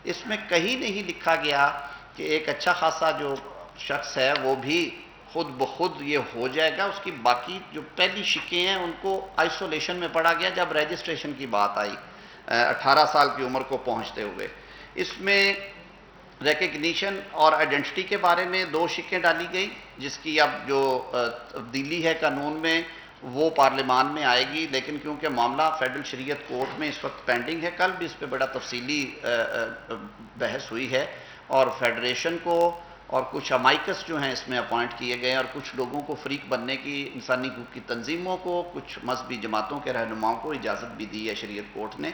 اس میں کہیں نہیں لکھا گیا کہ ایک اچھا خاصا جو شخص ہے وہ بھی خود بخود یہ ہو جائے گا. اس کی باقی جو پہلی شکیں ہیں ان کو آئسولیشن میں پڑا گیا جب رجسٹریشن کی بات آئی 18 سال کی عمر کو پہنچتے ہوئے. اس میں ریکگنیشن اور آئیڈینٹی کے بارے میں 2 شکیں ڈالی گئی جس کی اب جو تبدیلی ہے قانون میں وہ پارلیمان میں آئے گی، لیکن کیونکہ معاملہ فیڈرل شریعت کورٹ میں اس وقت پینڈنگ ہے، کل بھی اس پہ بڑا تفصیلی بحث ہوئی ہے اور فیڈریشن کو اور کچھ امائکس جو ہیں اس میں اپوائنٹ کیے گئے ہیں اور کچھ لوگوں کو فریق بننے کی، انسانی حقوق کی تنظیموں کو، کچھ مذہبی جماعتوں کے رہنماؤں کو اجازت بھی دی ہے شریعت کورٹ نے.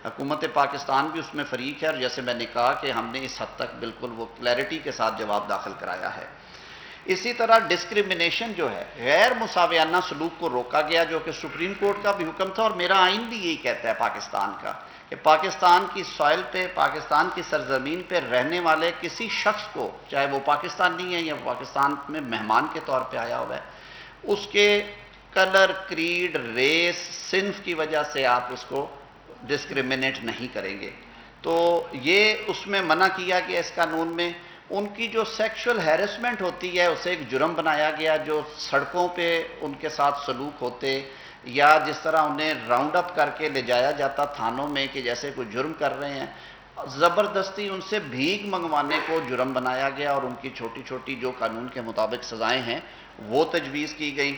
حکومت پاکستان بھی اس میں فریق ہے اور جیسے میں نے کہا کہ ہم نے اس حد تک بالکل وہ کلیئرٹی کے ساتھ جواب داخل کرایا ہے. اسی طرح ڈسکریمنیشن جو ہے، غیر مساویانہ سلوک کو روکا گیا جو کہ سپریم کورٹ کا بھی حکم تھا اور میرا آئین بھی یہی کہتا ہے پاکستان کا کہ پاکستان کی سوائل پہ، پاکستان کی سرزمین پہ رہنے والے کسی شخص کو، چاہے وہ پاکستانی ہے یا پاکستان میں مہمان کے طور پہ آیا ہوا ہے، اس کے کلر، کریڈ، ریس، صنف کی وجہ سے آپ اس کو ڈسکریمنیٹ نہیں کریں گے. تو یہ اس میں منع کیا گیا اس قانون میں. ان کی جو سیکشول ہیرسمنٹ ہوتی ہے اسے ایک جرم بنایا گیا، جو سڑکوں پہ ان کے ساتھ سلوک ہوتے یا جس طرح انہیں راؤنڈ اپ کر کے لے جایا جاتا تھانوں میں کہ جیسے کوئی جرم کر رہے ہیں، زبردستی ان سے بھیک منگوانے کو جرم بنایا گیا اور ان کی چھوٹی چھوٹی جو قانون کے مطابق سزائیں ہیں وہ تجویز کی گئیں.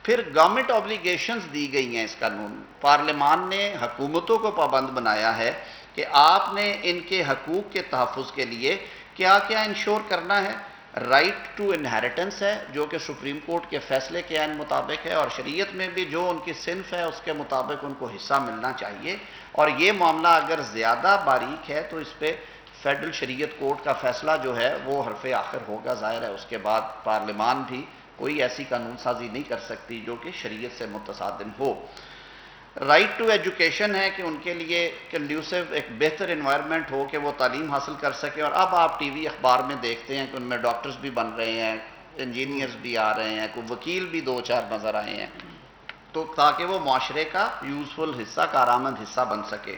پھر گورنمنٹ اوبلیگیشنز دی گئی ہیں. اس قانون پارلیمان نے حکومتوں کو پابند بنایا ہے کہ آپ نے ان کے حقوق کے تحفظ کے لیے کیا کیا انشور کرنا ہے. رائٹ ٹو انہیریٹنس ہے جو کہ سپریم کورٹ کے فیصلے کے عین مطابق ہے اور شریعت میں بھی جو ان کی صنف ہے اس کے مطابق ان کو حصہ ملنا چاہیے. اور یہ معاملہ اگر زیادہ باریک ہے تو اس پہ فیڈرل شریعت کورٹ کا فیصلہ جو ہے وہ حرف آخر ہوگا. ظاہر ہے اس کے بعد پارلیمان بھی کوئی ایسی قانون سازی نہیں کر سکتی جو کہ شریعت سے متصادم ہو. رائٹ ٹو ایجوکیشن ہے کہ ان کے لیے کنڈیوسو ایک بہتر انوائرمنٹ ہو کہ وہ تعلیم حاصل کر سکیں. اور اب آپ ٹی وی اخبار میں دیکھتے ہیں کہ ان میں ڈاکٹرز بھی بن رہے ہیں، انجینئرز بھی آ رہے ہیں، کوئی وکیل بھی 2-4 نظر آئے ہیں، تو تاکہ وہ معاشرے کا یوزفل حصہ، کارآمد حصہ بن سکے.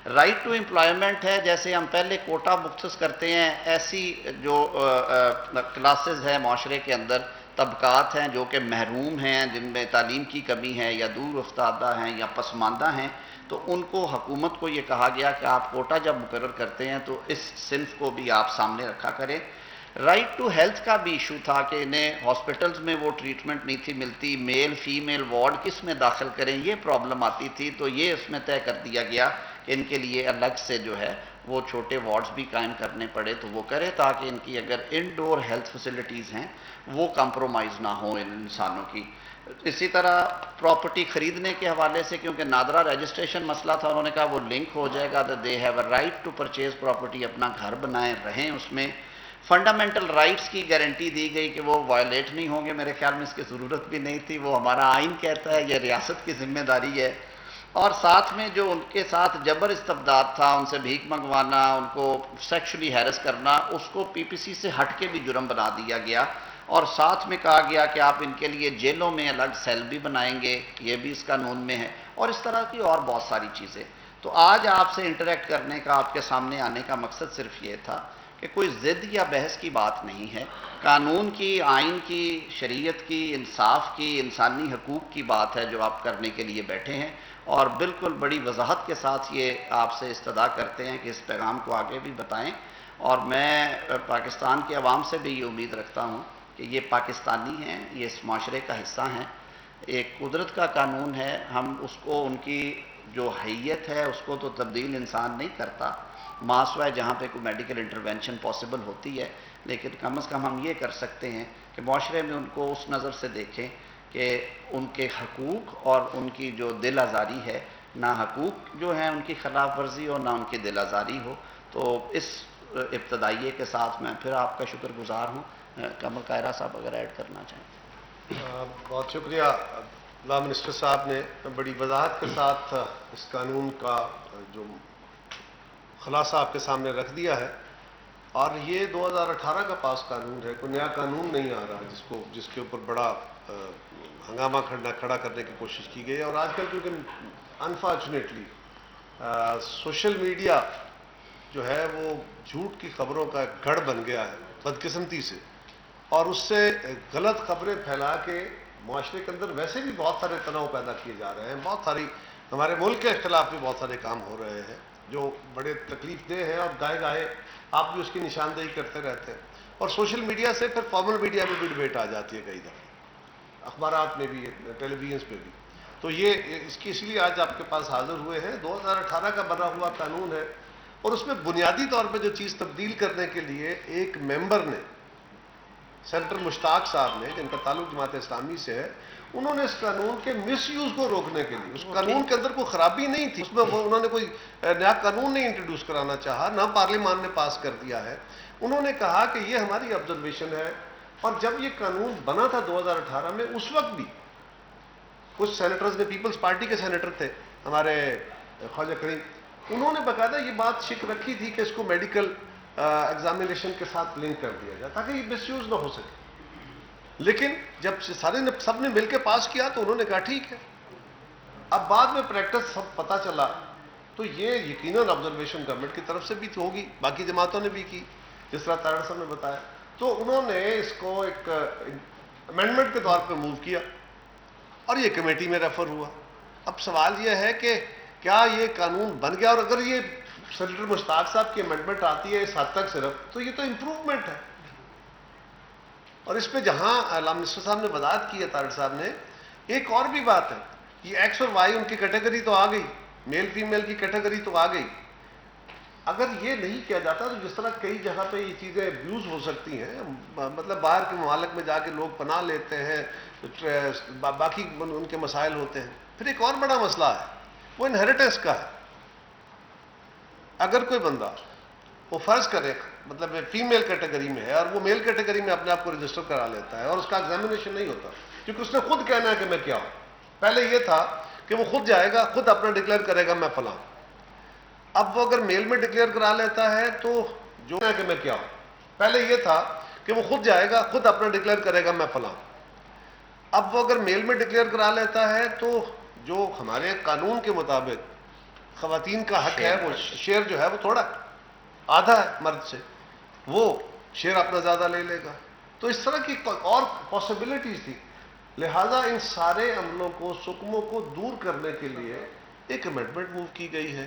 رائٹ ٹو امپلائمنٹ ہے، جیسے ہم پہلے کوٹا مختص کرتے ہیں ایسی جو کلاسز ہیں معاشرے کے اندر، طبقات ہیں جو کہ محروم ہیں، جن میں تعلیم کی کمی ہے یا دور افتادہ ہیں یا پسماندہ ہیں، تو ان کو حکومت کو یہ کہا گیا کہ آپ کوٹا جب مقرر کرتے ہیں تو اس صنف کو بھی آپ سامنے رکھا کریں. رائٹ ٹو ہیلتھ کا بھی ایشو تھا کہ انہیں ہاسپٹلز میں وہ ٹریٹمنٹ نہیں تھی ملتی، میل فیمیل وارڈ کس میں داخل کریں یہ پرابلم آتی تھی. تو یہ اس میں طے کر دیا گیا کہ ان کے لیے الگ سے جو ہے وہ چھوٹے وارڈز بھی قائم کرنے پڑے تو وہ کرے، تاکہ ان کی اگر انڈور ہیلتھ فیسلٹیز ہیں وہ کمپرومائز نہ ہو ان انسانوں کی. اسی طرح پراپرٹی خریدنے کے حوالے سے کیونکہ نادرا رجسٹریشن مسئلہ تھا، انہوں نے کہا وہ لنک ہو جائے گا، تو they have a right to purchase property, اپنا گھر بنائیں رہیں اس میں. فنڈامنٹل رائٹس کی گارنٹی دی گئی کہ وہ وائلیٹ نہیں ہوں گے. میرے خیال میں اس کی ضرورت بھی نہیں تھی، وہ ہمارا آئین کہتا ہے، یہ ریاست کی ذمہ داری ہے. اور ساتھ میں جو ان کے ساتھ جبر استبداد تھا، ان سے بھیک منگوانا، ان کو سیکشولی ہیرس کرنا، اس کو پی پی سی سے ہٹ کے بھی جرم بنا دیا گیا. اور ساتھ میں کہا گیا کہ آپ ان کے لیے جیلوں میں الگ سیل بھی بنائیں گے، یہ بھی اس قانون میں ہے، اور اس طرح کی اور بہت ساری چیزیں. تو آج آپ سے انٹریکٹ کرنے کا، آپ کے سامنے آنے کا مقصد صرف یہ تھا کہ کوئی ضد یا بحث کی بات نہیں ہے، قانون کی، آئین کی، شریعت کی، انصاف کی، انسانی حقوق کی بات ہے جو آپ کرنے کے لیے بیٹھے ہیں. اور بالکل بڑی وضاحت کے ساتھ یہ آپ سے استدعا کرتے ہیں کہ اس پیغام کو آگے بھی بتائیں. اور میں پاکستان کے عوام سے بھی یہ امید رکھتا ہوں کہ یہ پاکستانی ہیں، یہ اس معاشرے کا حصہ ہیں، ایک قدرت کا قانون ہے، ہم اس کو، ان کی جو حیت ہے اس کو تو تبدیل انسان نہیں کرتا، ماسوائے جہاں پہ کوئی میڈیکل انٹرونشن پاسبل ہوتی ہے، لیکن کم از کم ہم یہ کر سکتے ہیں کہ معاشرے میں ان کو اس نظر سے دیکھیں کہ ان کے حقوق اور ان کی جو دل آزاری ہے، نہ حقوق جو ہیں ان کی خلاف ورزی ہو نہ ان کی دل آزاری ہو. تو اس ابتدائیے کے ساتھ میں پھر آپ کا شکر گزار ہوں. قمر قاہرہ صاحب اگر ایڈ کرنا چاہیں. بہت شکریہ لا منسٹر صاحب نے بڑی وضاحت کے ساتھ اس قانون کا جو خلاصہ آپ کے سامنے رکھ دیا ہے. اور یہ 2018 کا پاس قانون ہے، کوئی نیا قانون نہیں آ رہا جس کے اوپر بڑا ہنگامہ کھڑا کرنے کی کوشش کی گئی ہے. اور آج کل کیونکہ انفارچونیٹلی سوشل میڈیا جو ہے وہ جھوٹ کی خبروں کا گڑھ بن گیا ہے بدقسمتی سے، اور اس سے غلط خبریں پھیلا کے معاشرے کے اندر ویسے بھی بہت سارے تناؤ پیدا کیے جا رہے ہیں، بہت ساری ہمارے ملک کے خلاف بھی بہت سارے کام ہو رہے ہیں جو بڑے تکلیف دہ ہیں، اور گاہے گاہے آپ بھی اس کی نشاندہی کرتے رہتے ہیں، اور سوشل میڈیا سے پھر فارمل میڈیا میں بھی ڈبیٹ آ جاتی ہے کئی دفعہ، اخبارات میں بھی، ٹیلی ویژنس پہ بھی۔ تو یہ اس لیے آج آپ کے پاس حاضر ہوئے ہیں۔ 2018 کا بنا ہوا قانون ہے، اور اس میں بنیادی طور پہ جو چیز تبدیل کرنے کے لیے ایک ممبر نے، سینیٹر مشتاق صاحب نے، جن کا تعلق جماعت اسلامی سے ہے، انہوں نے اس قانون کے مس یوز کو روکنے کے لیے، اس قانون کے اندر کوئی خرابی نہیں تھی، اس میں انہوں نے کوئی نیا قانون نہیں انٹروڈیوس کرانا چاہا، نہ پارلیمان نے پاس کر دیا ہے۔ انہوں نے کہا کہ یہ ہماری آبزرویشن ہے، اور جب یہ قانون بنا تھا 2018 میں، اس وقت بھی کچھ سینیٹرز نے، پیپلز پارٹی کے سینیٹر تھے ہمارے خواجہ کریم، انہوں نے باقاعدہ یہ بات شک رکھی تھی کہ اس کو میڈیکل ایگزامینیشن کے ساتھ لنک کر دیا جائے تاکہ یہ مس یوز نہ ہو سکے، لیکن جب سب نے مل کے پاس کیا تو انہوں نے کہا ٹھیک ہے۔ اب بعد میں پریکٹس سب پتہ چلا تو یہ یقیناً آبزرویشن گورنمنٹ کی طرف سے بھی ہوگی، باقی جماعتوں نے بھی کی، جس طرح طاہر صاحب نے بتایا، تو انہوں نے اس کو ایک امینڈمنٹ کے طور پہ موو کیا، اور یہ کمیٹی میں ریفر ہوا۔ اب سوال یہ ہے کہ کیا یہ قانون بن گیا، اور اگر یہ سینیٹر مشتاق صاحب کی امینڈمنٹ آتی ہے اس حد تک صرف، تو یہ تو امپروومنٹ ہے۔ اور اس پہ جہاں علامہ نصف صاحب نے وضاحت کی ہے، طارق صاحب نے، ایک اور بھی بات ہے، یہ ایکس اور وائی ان کی کیٹیگری تو آ گئی، میل فیمیل کی کیٹیگری تو آ گئی، اگر یہ نہیں کیا جاتا تو جس طرح کئی جگہ پہ یہ چیزیں ابیوز ہو سکتی ہیں، مطلب باہر کے ممالک میں جا کے لوگ پناہ لیتے ہیں، باقی ان کے مسائل ہوتے ہیں۔ پھر ایک اور بڑا مسئلہ ہے، وہ انہیریٹنس کا ہے۔ اگر کوئی بندہ وہ فرض کرے مطلب فیمیل کیٹیگری میں ہے، اور وہ میل کیٹیگری میں اپنے آپ کو رجسٹر کرا لیتا ہے، اور اس کا ایگزامینیشن نہیں ہوتا، کیونکہ اس نے خود کہنا ہے کہ میں کیا ہوں۔ پہلے یہ تھا کہ وہ خود جائے گا، خود اپنا ڈکلیئر کرے گا میں فلاں، اب وہ اگر میل میں ڈکلیئر کرا لیتا ہے تو جو ہے کہ میں کیا ہوں، پہلے یہ تھا کہ وہ خود جائے گا، خود اپنا ڈکلیئر کرے گا میں فلاں، اب وہ اگر میل میں ڈکلیئر کرا لیتا ہے تو جو ہمارے قانون کے مطابق خواتین کا حق ہے، وہ شیئر جو ہے وہ تھوڑا آدھا ہے مرد سے، وہ شیئر اپنا زیادہ لے لے گا۔ تو اس طرح کی اور پاسبلٹیز تھی، لہذا ان سارے عملوں کو، سکموں کو دور کرنے کے لیے ایک امینڈمنٹ موو کی گئی ہے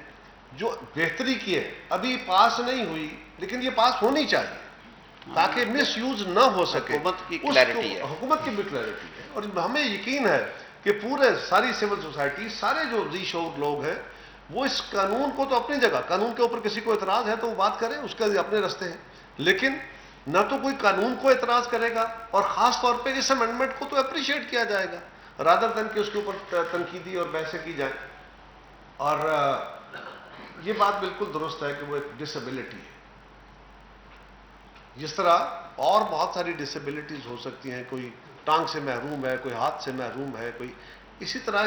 جو بہتری کی ہے، ابھی پاس نہیں ہوئی لیکن یہ پاس ہونی چاہیے تاکہ مس یوز نہ ہو سکے۔ حکومت کی کلیئرٹی ہے، حکومت کی بھی کلیئرٹی ہے، اور ہمیں یقین ہے کہ پورے ساری سول سوسائٹی، سارے جو ذی شعور لوگ ہیں، وہ اس قانون کو تو اپنی جگہ، قانون کے اوپر کسی کو اعتراض ہے تو وہ بات کرے، اس کے اپنے رستے ہیں، لیکن نہ تو کوئی قانون کو اعتراض کرے گا، اور خاص طور پہ اس امینڈمنٹ کو تو اپریشیٹ کیا جائے گا رادر دین کہ اس کے اوپر تنقیدی اور بحثیں کی جائیں۔ اور یہ بات بالکل درست ہے کہ وہ ایک ڈسیبلٹی ہے، جس طرح اور بہت ساری ڈسیبلٹیز ہو سکتی ہیں، کوئی ٹانگ سے محروم ہے، کوئی ہاتھ سے محروم ہے، کوئی اسی طرح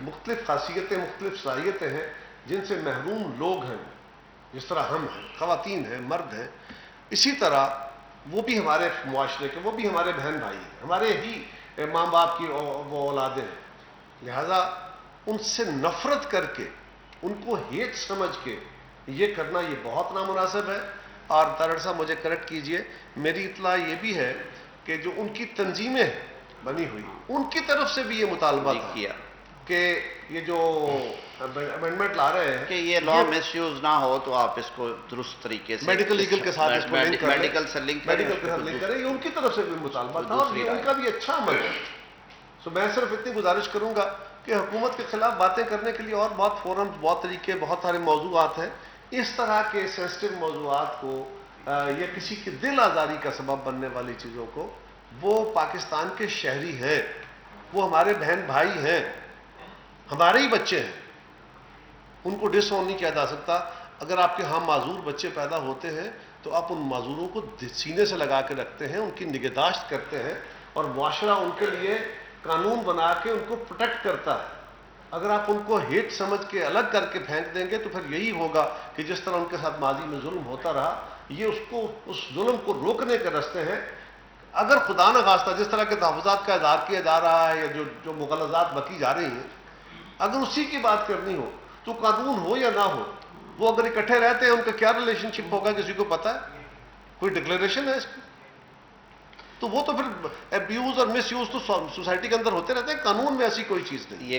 مختلف خاصیتیں، مختلف صلاحیتیں ہیں جن سے محروم لوگ ہیں، جس طرح ہم ہیں، خواتین ہیں، مرد ہیں، اسی طرح وہ بھی ہمارے معاشرے کے، وہ بھی ہمارے بہن بھائی ہیں، ہمارے ہی ماں باپ کی وہ اولادیں ہیں، لہذا ان سے نفرت کر کے، ان کو ہیٹ سمجھ کے یہ کرنا یہ بہت نامناسب ہے۔ اور طارق صاحب مجھے کریکٹ کیجئے، میری اطلاع یہ بھی ہے کہ جو ان کی تنظیمیں بنی ہوئی، ان کی طرف سے بھی یہ مطالبہ تھا کہ یہ جو امینڈمنٹ لا رہے ہیں کہ یہ لا مس یوز نہ ہو، تو آپ اس کو درست طریقے سے میڈیکل لیگل کے ساتھ اس کو لنک کریں، میڈیکل سے لنک کریں، یہ ان کی طرف سے بھی مطالبہ تھا، اور یہ ان کا بھی اچھا عمل ہے۔ سو میں صرف اتنی گزارش کروں گا کہ حکومت کے خلاف باتیں کرنے کے لیے اور بہت فورمز، بہت طریقے، بہت سارے موضوعات ہیں، اس طرح کے سینسٹیو موضوعات کو یا کسی کی دل آزاری کا سبب بننے والی چیزوں کو، وہ پاکستان کے شہری ہیں، وہ ہمارے بہن بھائی ہیں، ہمارے ہی بچے ہیں، ان کو ڈس آن نہیں کیا جا سکتا۔ اگر آپ کے ہاں معذور بچے پیدا ہوتے ہیں تو آپ ان معذوروں کو سینے سے لگا کے رکھتے ہیں، ان کی نگہداشت کرتے ہیں، اور معاشرہ ان کے لیے قانون بنا کے ان کو پروٹیکٹ کرتا ہے۔ اگر آپ ان کو ہیٹ سمجھ کے الگ کر کے پھینک دیں گے تو پھر یہی ہوگا کہ جس طرح ان کے ساتھ ماضی میں ظلم ہوتا رہا، یہ اس ظلم کو روکنے کے راستے ہیں۔ اگر خدا نہ خواستہ جس طرح کے تحفظات کا اظہار کیا جا رہا ہے، یا جو مغالطات بکی جا رہی ہیں، اگر اسی کی بات کرنی ہو تو قانون ہو یا نہ ہو، وہ اگر اکٹھے رہتے ہیں ان کا کیا ریلیشن شپ ہوگا کسی کو پتا ہے؟ کوئی ڈکلیریشن ہے اس کی؟ تو وہ تو پھر ابیوز اور مس یوز تو سوسائٹی کے اندر ہوتے رہتے ہیں، قانون میں ایسی کوئی چیز نہیں.